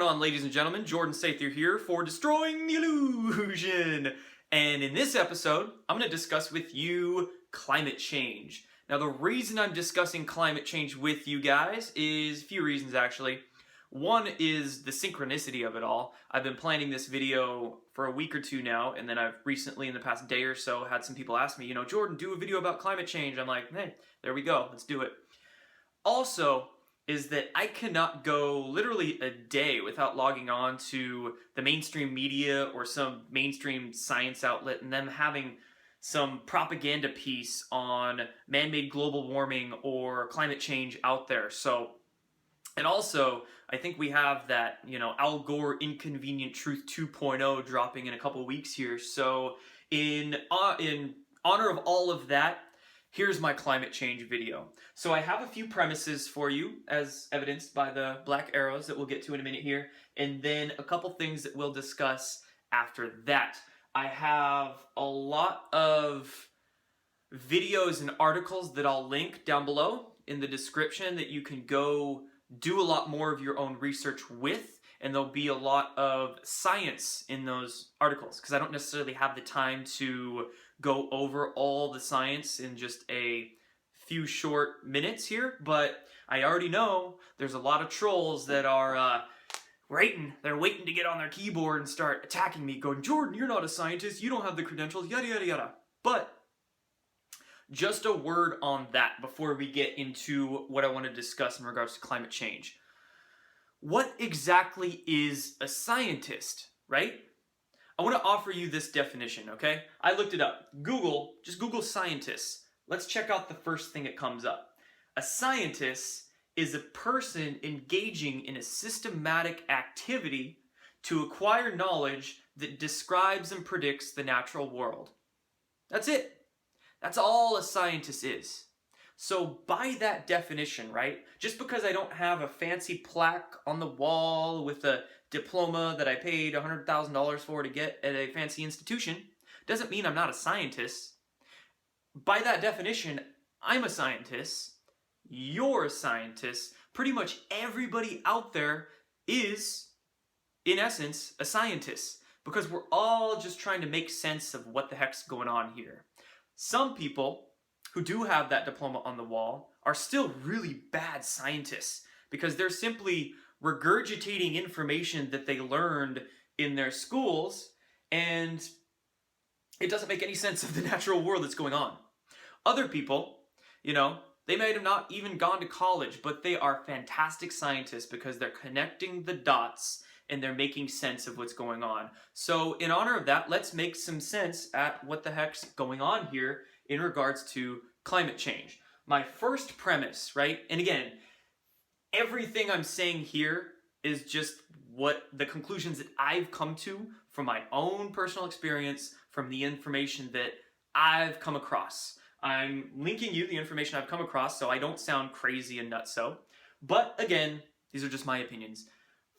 going on, ladies and gentlemen? Jordan Sather here for Destroying the Illusion. And in this episode, I'm going to discuss with you climate change. Now, the reason I'm discussing climate change with you guys is a few reasons, actually. One is the synchronicity of it all. I've been planning this video for a week or two now, and then I've recently, in the past day or so, had some people ask me, Jordan, do a video about climate change. I'm like, hey, there we go, let's do it. Also, is that I cannot go literally a day without logging on to the mainstream media or some mainstream science outlet and them having some propaganda piece on man-made global warming or climate change out there. So, and also, I think we have that, Al Gore Inconvenient Truth 2.0 dropping in a couple weeks here. So, in honor of all of that, here's my climate change video. So I have a few premises for you, as evidenced by the black arrows that we'll get to in a minute here, and then a couple things that we'll discuss after that. I have a lot of videos and articles that I'll link down below in the description that you can go do a lot more of your own research with, and there'll be a lot of science in those articles, because I don't necessarily have the time to go over all the science in just a few short minutes here, but I already know there's a lot of trolls that are they're waiting to get on their keyboard and start attacking me, going, Jordan, you're not a scientist, you don't have the credentials, yada yada yada. But just a word on that before we get into what I want to discuss in regards to climate change. What exactly is a scientist, right? I want to offer you this definition, okay? I looked it up. Just Google scientists. Let's check out the first thing that comes up. A scientist is a person engaging in a systematic activity to acquire knowledge that describes and predicts the natural world. That's it. That's all a scientist is. So by that definition, right, just because I don't have a fancy plaque on the wall with a diploma that I paid $100,000 for to get at a fancy institution, doesn't mean I'm not a scientist. By that definition, I'm a scientist, you're a scientist, pretty much everybody out there is, in essence, a scientist, because we're all just trying to make sense of what the heck's going on here. Some people who do have that diploma on the wall are still really bad scientists because they're simply regurgitating information that they learned in their schools, and it doesn't make any sense of the natural world that's going on. Other people, they might have not even gone to college, but they are fantastic scientists because they're connecting the dots and they're making sense of what's going on. So in honor of that, let's make some sense at what the heck's going on here in regards to climate change. My first premise, right? And again, everything I'm saying here is just what the conclusions that I've come to from my own personal experience, from the information that I've come across. I'm linking you the information I've come across so I don't sound crazy and nutso. But again, these are just my opinions.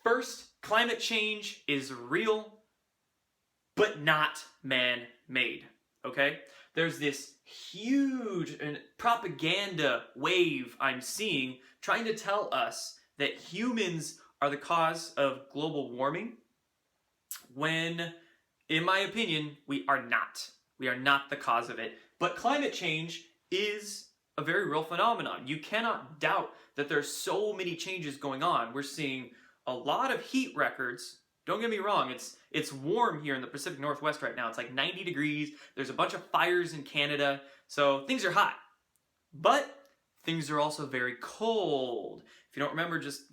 First, climate change is real, but not man-made, okay? There's this huge propaganda wave I'm seeing trying to tell us that humans are the cause of global warming, when, in my opinion, we are not. We are not the cause of it. But climate change is a very real phenomenon. You cannot doubt that there's so many changes going on. We're seeing a lot of heat records. Don't get me wrong, it's warm here in the Pacific Northwest right now. It's like 90 degrees. There's a bunch of fires in Canada. So things are hot. But things are also very cold. If you don't remember, just,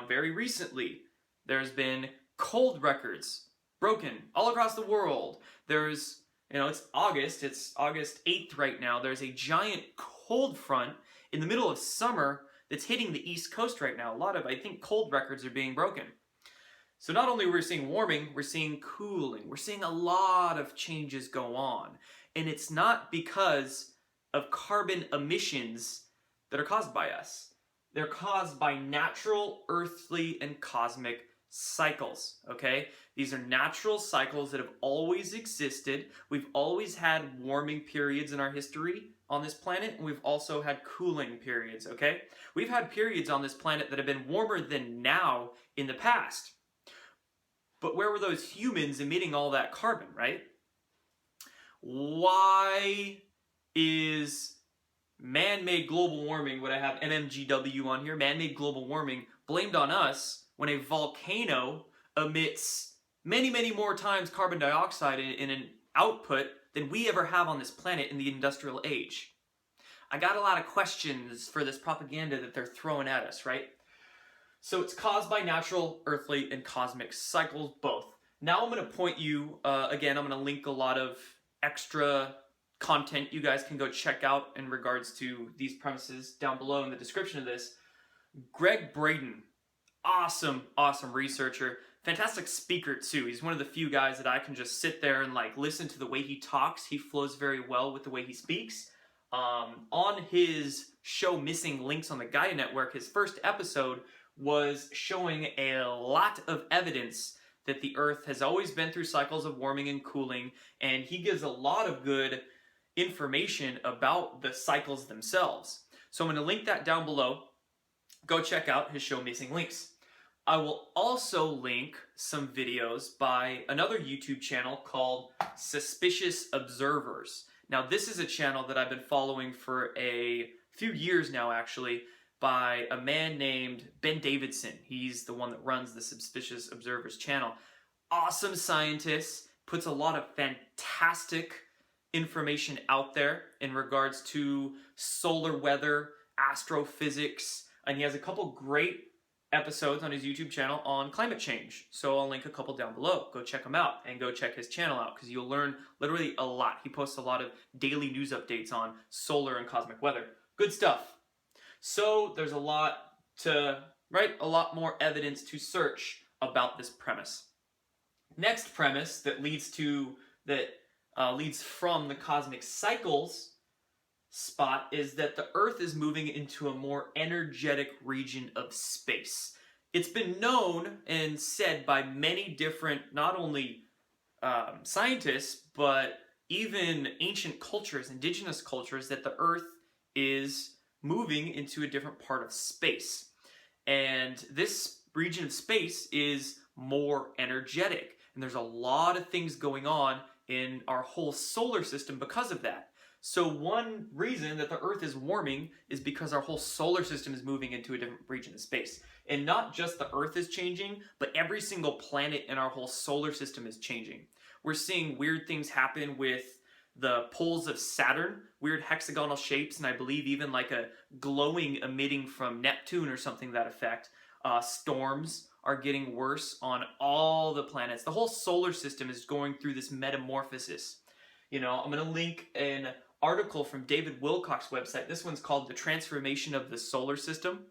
very recently, there's been cold records broken all across the world. There's, it's August 8th right now. There's a giant cold front in the middle of summer that's hitting the East Coast right now. A lot of, I think, cold records are being broken. So not only are we seeing warming, we're seeing cooling. We're seeing a lot of changes go on. And it's not because of carbon emissions that are caused by us. They're caused by natural, earthly, and cosmic cycles, okay? These are natural cycles that have always existed. We've always had warming periods in our history on this planet, and we've also had cooling periods, okay? We've had periods on this planet that have been warmer than now in the past. But where were those humans emitting all that carbon, right? Why is man-made global warming, what I have MMGW on here, man-made global warming, blamed on us when a volcano emits many, many more times carbon dioxide in an output than we ever have on this planet in the industrial age? I got a lot of questions for this propaganda that they're throwing at us, right? So it's caused by natural, earthly, and cosmic cycles, both. Now I'm going to point you, again, I'm going to link a lot of extra content you guys can go check out in regards to these premises down below in the description of this. Greg Braden, awesome researcher, fantastic speaker too. He's one of the few guys that I can just sit there and like listen to the way he talks. He flows very well with the way he speaks. On his show Missing Links on the Gaia Network, his first episode was showing a lot of evidence that the Earth has always been through cycles of warming and cooling, and he gives a lot of good information about the cycles themselves. So I'm going to link that down below. Go check out his show Missing Links. I will also link some videos by another YouTube channel called Suspicious Observers. Now this is a channel that I've been following for a few years now actually, by a man named Ben Davidson. He's the one that runs the Suspicious Observers channel. Awesome scientist, puts a lot of fantastic information out there in regards to solar weather, astrophysics, and he has a couple great episodes on his YouTube channel on climate change. So I'll link a couple down below. Go check him out and go check his channel out because you'll learn literally a lot. He posts a lot of daily news updates on solar and cosmic weather. Good stuff. So there's a lot more evidence to search about this premise. Next premise that leads from the cosmic cycles spot is that the Earth is moving into a more energetic region of space. It's been known and said by many different, not only scientists, but even ancient cultures, indigenous cultures, that the Earth is moving into a different part of space. And this region of space is more energetic. And there's a lot of things going on in our whole solar system because of that. So one reason that the Earth is warming is because our whole solar system is moving into a different region of space. And not just the Earth is changing, but every single planet in our whole solar system is changing. We're seeing weird things happen with the poles of Saturn, weird hexagonal shapes, and I believe even like a glowing emitting from Neptune or something to that effect. Storms are getting worse on all the planets. The whole solar system is going through this metamorphosis. You know, I'm going to link an article from David Wilcock's website. This one's called The Transformation of the Solar System,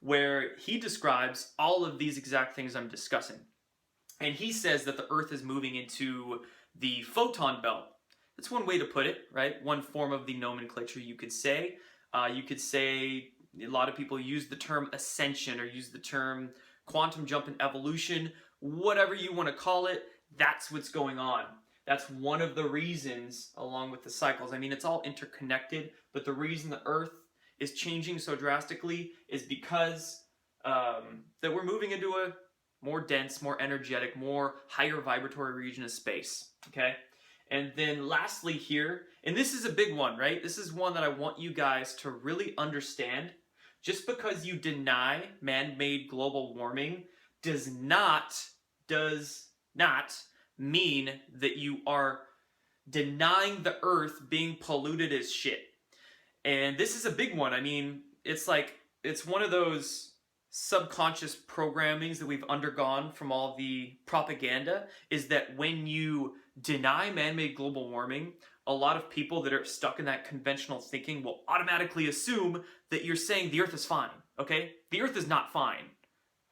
where he describes all of these exact things I'm discussing. And he says that the Earth is moving into the photon belt. That's one way to put it, right? One form of the nomenclature you could say. You could say, a lot of people use the term ascension or use the term quantum jump and evolution. Whatever you want to call it, that's what's going on. That's one of the reasons, along with the cycles. I mean, it's all interconnected, but the reason the Earth is changing so drastically is because that we're moving into a more dense, more energetic, more higher vibratory region of space, okay? And then lastly here, and this is a big one, right? This is one that I want you guys to really understand. Just because you deny man-made global warming does not mean that you are denying the Earth being polluted as shit. And this is a big one. I mean, it's one of those subconscious programmings that we've undergone from all the propaganda, is that when you deny man-made global warming, a lot of people that are stuck in that conventional thinking will automatically assume that you're saying the Earth is fine, okay? The Earth is not fine,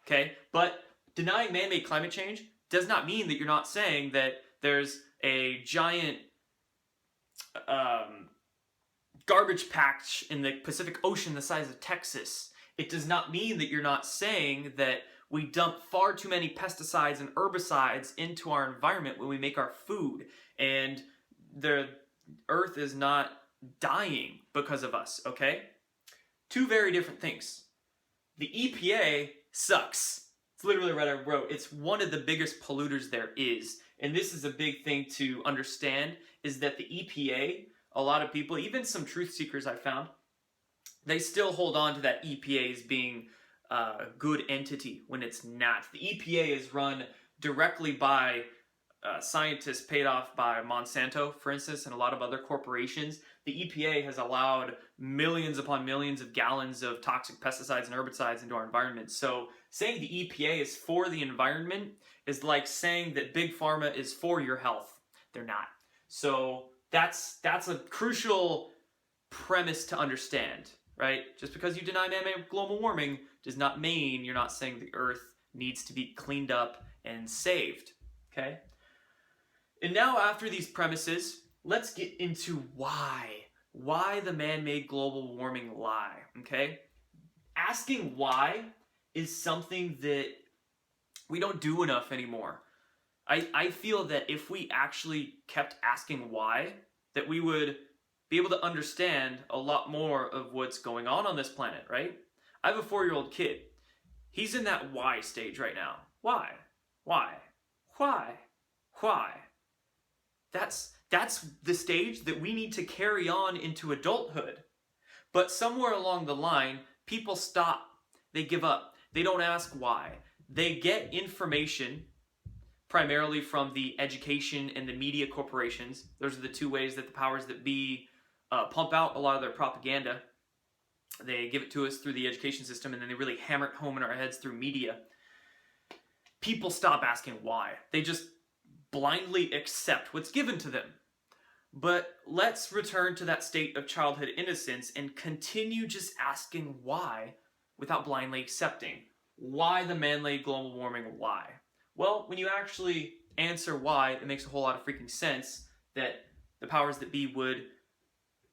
okay? But denying man-made climate change does not mean that you're not saying that there's a giant garbage patch in the Pacific Ocean the size of Texas. It does not mean that you're not saying that we dump far too many pesticides and herbicides into our environment when we make our food, and the Earth is not dying because of us, okay? Two very different things. The EPA sucks. It's literally what I wrote. It's one of the biggest polluters there is. And this is a big thing to understand, is that the EPA, a lot of people, even some truth seekers I found, they still hold on to that EPA as being a good entity when it's not. The EPA is run directly by scientists paid off by Monsanto, for instance, and a lot of other corporations. The EPA has allowed millions upon millions of gallons of toxic pesticides and herbicides into our environment. So saying the EPA is for the environment is like saying that Big Pharma is for your health. They're not. So that's a crucial premise to understand, right? Just because you deny man-made global warming does not mean you're not saying the Earth needs to be cleaned up and saved, okay? And now after these premises, let's get into why the man-made global warming lie, okay? Asking why is something that we don't do enough anymore. I feel that if we actually kept asking why, that we would be able to understand a lot more of what's going on this planet, right? I have a 4-year-old kid. He's in that why stage right now. Why? Why? Why? Why? That's the stage that we need to carry on into adulthood. But somewhere along the line, people stop. They give up. They don't ask why. They get information primarily from the education and the media corporations. Those are the two ways that the powers that be pump out a lot of their propaganda. They give it to us through the education system, and then they really hammer it home in our heads through media. People stop asking why. They just blindly accept what's given to them. But let's return to that state of childhood innocence and continue just asking why without blindly accepting. Why the man-made global warming? Why? Well, when you actually answer why, it makes a whole lot of freaking sense that the powers that be would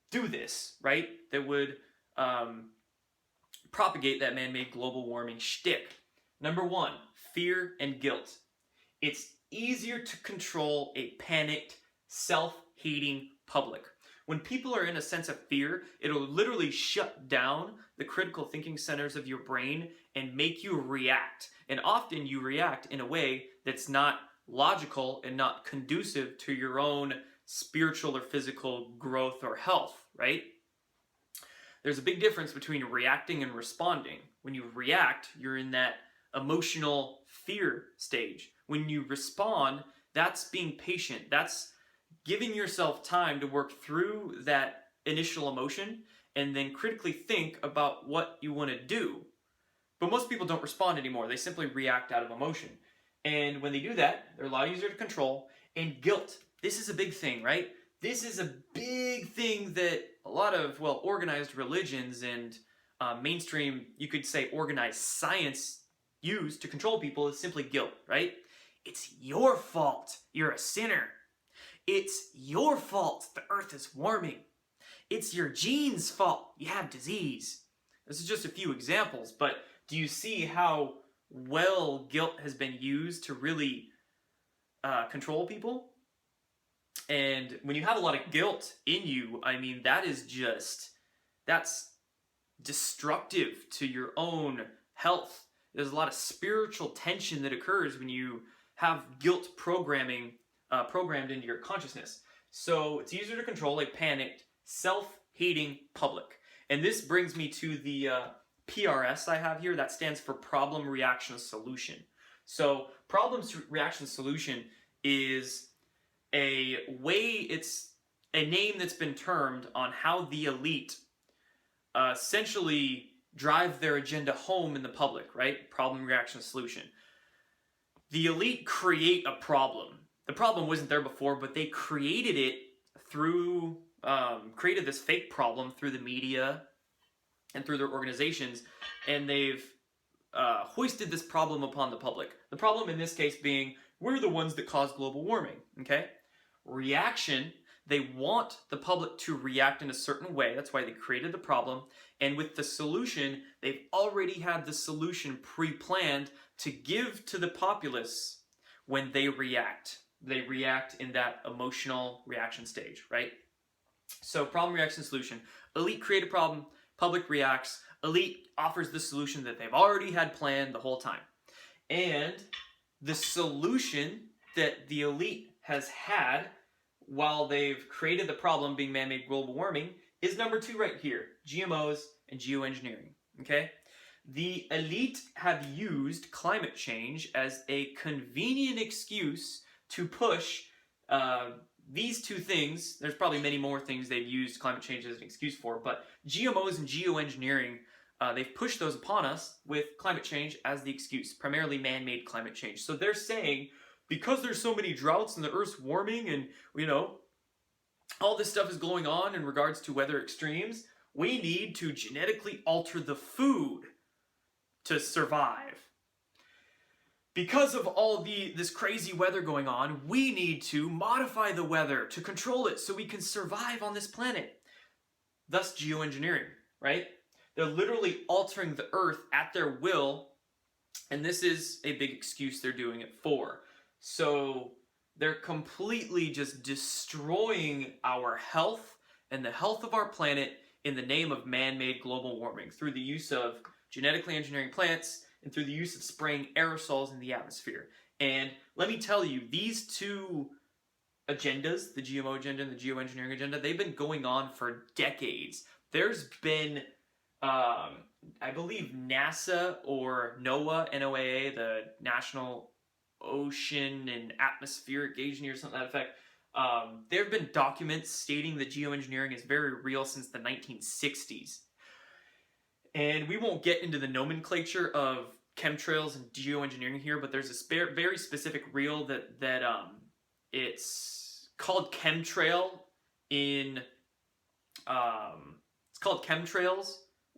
do this, right? That would propagate that man-made global warming shtick. Number one, fear and guilt. It's easier to control a panicked, self-hating public. When people are in a sense of fear, it'll literally shut down the critical thinking centers of your brain and make you react. And often you react in a way that's not logical and not conducive to your own spiritual or physical growth or health, right? There's a big difference between reacting and responding. When you react, you're in that emotional fear stage. When you respond, that's being patient. That's giving yourself time to work through that initial emotion and then critically think about what you want to do. But most people don't respond anymore. They simply react out of emotion. And when they do that, they're a lot easier to control. And guilt. This is a big thing, right? This is a big thing that a lot of, well, organized religions and mainstream, you could say organized science use to control people is simply guilt, right? It's your fault. You're a sinner. It's your fault the earth is warming. It's your genes' fault you have disease. This is just a few examples, but do you see how well guilt has been used to really control people? And when you have a lot of guilt in you, I mean, that's destructive to your own health. There's a lot of spiritual tension that occurs when you have guilt programmed into your consciousness. So it's easier to control a panicked, self-hating public. And this brings me to the PRS I have here. That stands for Problem, Reaction, Solution. So Problem, Reaction, Solution is it's a name that's been termed on how the elite essentially drive their agenda home in the public, right? Problem, reaction, solution. The elite create a problem. The problem wasn't there before, but they created it through, created this fake problem through the media and through their organizations, and they've hoisted this problem upon the public. The problem in this case being, we're the ones that cause global warming, okay? Reaction, they want the public to react in a certain way. That's why they created the problem. And with the solution, they've already had the solution pre-planned to give to the populace when they react. They react in that emotional reaction stage, right? So problem, reaction, solution. Elite create a problem, public reacts. Elite offers the solution that they've already had planned the whole time. And the solution that the elite has had while they've created the problem being man-made global warming is number 2 right here, GMOs and geoengineering, okay? The elite have used climate change as a convenient excuse to push these 2 things. There's probably many more things they've used climate change as an excuse for, but GMOs and geoengineering, they've pushed those upon us with climate change as the excuse, primarily man-made climate change. So they're saying, because there's so many droughts and the Earth's warming and, you know, all this stuff is going on in regards to weather extremes, we need to genetically alter the food to survive. Because of all this crazy weather going on, we need to modify the weather to control it so we can survive on this planet. Thus geoengineering, right? They're literally altering the Earth at their will, and this is a big excuse they're doing it for. So they're completely just destroying our health and the health of our planet in the name of man-made global warming through the use of genetically engineering plants and through the use of spraying aerosols in the atmosphere. And let me tell you, these 2 agendas, the GMO agenda and the geoengineering agenda, they've been going on for decades. There's been, I believe NASA or NOAA, NOAA, the National Ocean and Atmospheric Agency or something to that effect, there have been documents stating that geoengineering is very real since the 1960s. And we won't get into the nomenclature of chemtrails and geoengineering here, but there's a very specific reel that it's called chemtrail in it's called chemtrails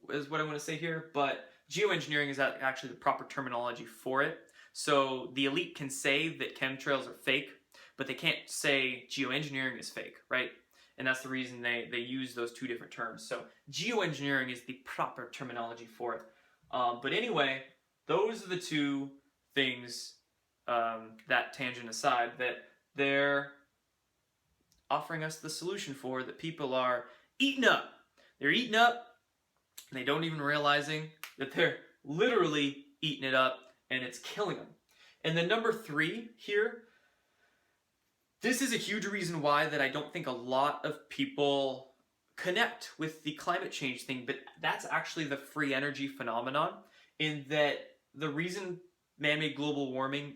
is what I want to say here, but geoengineering is actually the proper terminology for it. So the elite can say that chemtrails are fake, but they can't say geoengineering is fake, right? And that's the reason they use those 2 different terms. So geoengineering is the proper terminology for it. But anyway, those are the 2 things, that tangent aside, that they're offering us the solution for, that people are eating up. They're eating up, and they don't even realizing that they're literally eating it up, and it's killing them. And then number 3 here, this is a huge reason why that I don't think a lot of people connect with the climate change thing, but that's actually the free energy phenomenon, in that the reason man-made global warming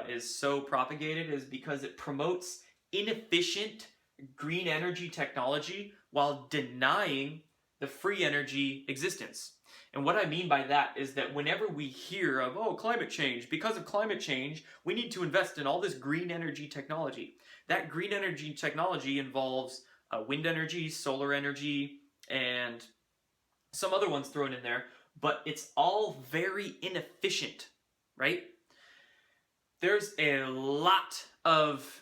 is so propagated is because it promotes inefficient green energy technology while denying the free energy existence. And what I mean by that is that whenever we hear of, oh, climate change, because of climate change, we need to invest in all this green energy technology. That green energy technology involves wind energy, solar energy, and some other ones thrown in there, but it's all very inefficient, right? There's a lot of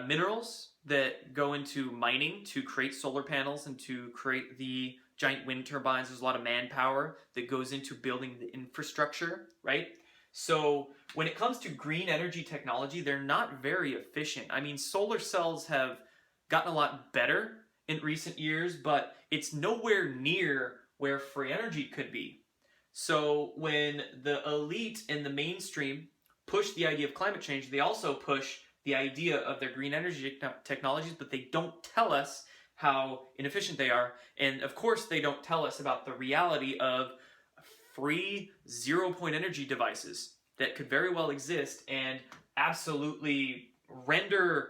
minerals that go into mining to create solar panels and to create the giant wind turbines. There's a lot of manpower that goes into building the infrastructure, right? So when it comes to green energy technology, they're not very efficient. I mean, solar cells have gotten a lot better in recent years, but it's nowhere near where free energy could be. So when the elite and the mainstream push the idea of climate change, they also push the idea of their green energy technologies, but they don't tell us how inefficient they are. And of course, they don't tell us about the reality of free 0-point energy devices that could very well exist and absolutely render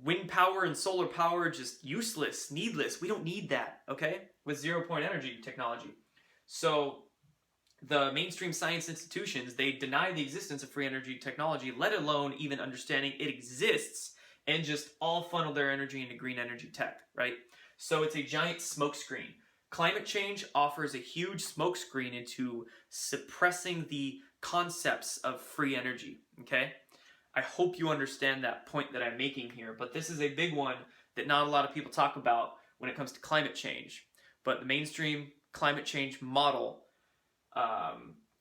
wind power and solar power just useless, needless. We don't need that, okay? With 0-point energy technology. So the mainstream science institutions, they deny the existence of free energy technology, let alone even understanding it exists, and just all funnel their energy into green energy tech, right? So it's a giant smokescreen. Climate change offers a huge smokescreen into suppressing the concepts of free energy, okay? I hope you understand that point that I'm making here, but this is a big one that not a lot of people talk about when it comes to climate change. But the mainstream climate change model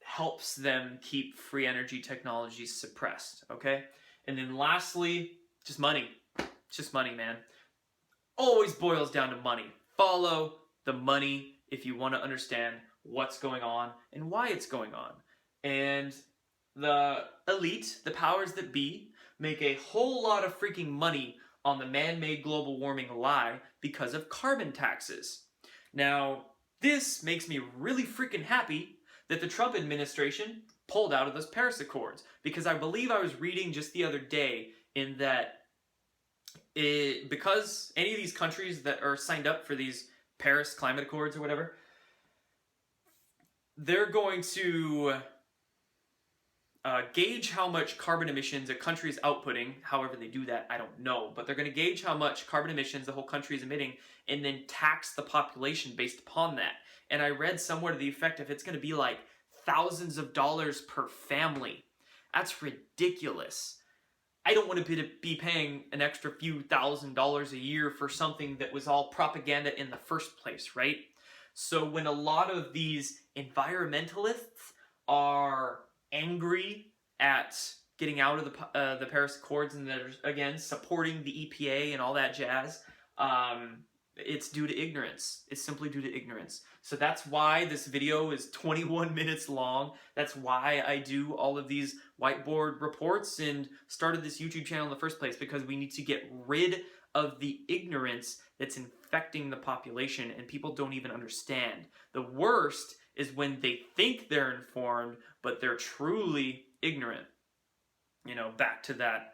helps them keep free energy technologies suppressed, okay? And then lastly, just money. It's just money, man. Always boils down to money. Follow the money if you want to understand what's going on and why it's going on. And the elite, the powers that be, make a whole lot of freaking money on the man-made global warming lie because of carbon taxes. Now, this makes me really freaking happy that the Trump administration pulled out of those Paris Accords, because I believe I was reading just the other day in that because any of these countries that are signed up for these Paris Climate Accords or whatever, they're going to gauge how much carbon emissions a country is outputting. However they do that, I don't know. But they're going to gauge how much carbon emissions the whole country is emitting and then tax the population based upon that. And I read somewhere to the effect of it's going to be like thousands of dollars per family. That's ridiculous. I don't want to be paying an extra few $1,000s a year for something that was all propaganda in the first place, right? So when a lot of these environmentalists are angry at getting out of the Paris Accords and they're, again, supporting the EPA and all that jazz, it's due to ignorance. It's simply due to ignorance. So that's why this video is 21 minutes long. That's why I do all of these whiteboard reports and started this YouTube channel in the first place, because we need to get rid of the ignorance that's infecting the population and people don't even understand. The worst is when they think they're informed, but they're truly ignorant. You know, back to that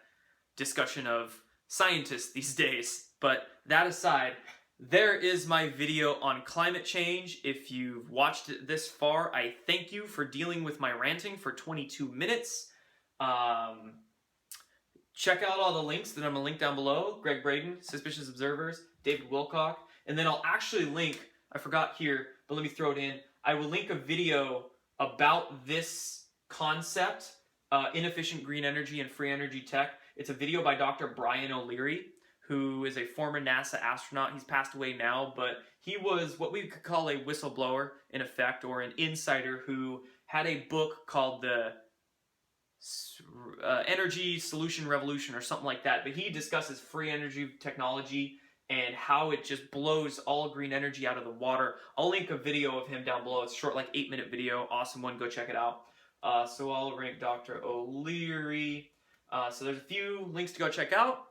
discussion of scientists these days. But that aside, there is my video on climate change. If you've watched it this far, I thank you for dealing with my ranting for 22 minutes. Check out all the links that I'm going to link down below. Greg Braden, Suspicious Observers, David Wilcock. And then I'll actually link, I forgot here, but let me throw it in. I will link a video about this concept, inefficient green energy and free energy tech. It's a video by Dr. Brian O'Leary, who is a former NASA astronaut. He's passed away now, but he was what we could call a whistleblower, in effect, or an insider who had a book called the Energy Solution Revolution or something like that. But he discusses free energy technology and how it just blows all green energy out of the water. I'll link a video of him down below. It's a short, like 8-minute video. Awesome one. Go check it out. So I'll rank Dr. O'Leary. So there's a few links to go check out.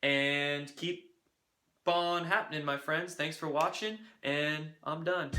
And keep on happening, my friends. Thanks for watching, and I'm done.